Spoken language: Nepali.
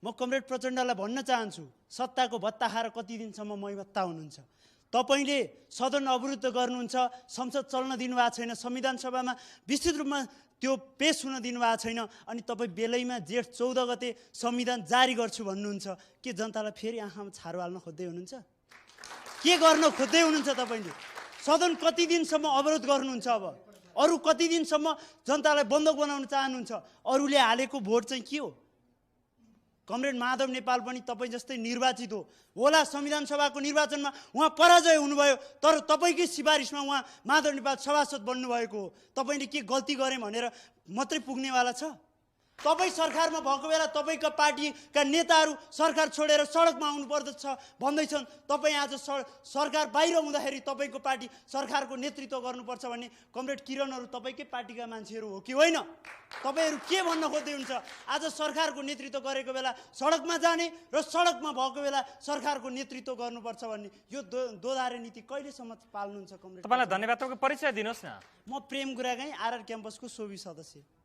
म कमरेड प्रचण्डलाई भन्न चाहन्छु, सत्ताको भत्ता खाएर कति दिनसम्म मैभत्ता हुनुहुन्छ? तपाईले सदन अवरुद्ध गर्नुहुन्छ, संसद चल्न दिनुभएको छैन, संविधान सभामा विस्तृत रूपमा त्यो पेश हुन दिनुभएको छैन, अनि तपाई बेलैमा जेठ 14 गते संविधान जारी गर्छु भन्नुहुन्छ। के जनतालाई फेरि आँखामा छारो हाल्न खोज्दै हुनुहुन्छ? के गर्न खोज्दै हुनुहुन्छ तपाईले? सदन कति दिनसम्म अवरोध गर्नुहुन्छ? अब अरु कति दिनसम्म जनतालाई बन्धक बनाउन चाहनुहुन्छ? अरूले हालेको भोट चाहिँ के हो? कमरेड माधव नेपाल पनि तपाई जस्तै निर्वाचित हो होला। संविधान सभाको निर्वाचनमा उहाँ पराजय हुनुभयो, तर तपाईकै सिफारिसमा उहाँ माधव नेपाल सभासद बन्नुभएको हो। तपाईले के गल्ती गरे भनेर मात्रै पुग्नेवाला छ? तपाई सरकारमा भएको बेला तपाईका पार्टीका नेताहरू सरकार छोडेर सडकमा आउनु पर्दछ भन्दैछन्। तपाई आज सरकार बाहिर हुँदाखेरि तपाईको पार्टी सरकारको नेतृत्व गर्नुपर्छ भन्ने कमरेड किरणहरू तपाईकै पार्टीका मान्छेहरू हो कि होइन? तपाईहरु के भन्न खोज्दै हुन्छ? आज सरकारको नेतृत्व गरेको बेला सडकमा जाने र सडकमा भएको बेला सरकारको नेतृत्व गर्नुपर्छ भन्ने यो दोधारे नीति कहिलेसम्म पाल्नुहुन्छ कमरेड? तपाईलाई धन्यवाद। तपाईको परिचय दिनुहोस् न। म प्रेम गुरागाई, आरआर क्याम्पसको सोभि सदस्य।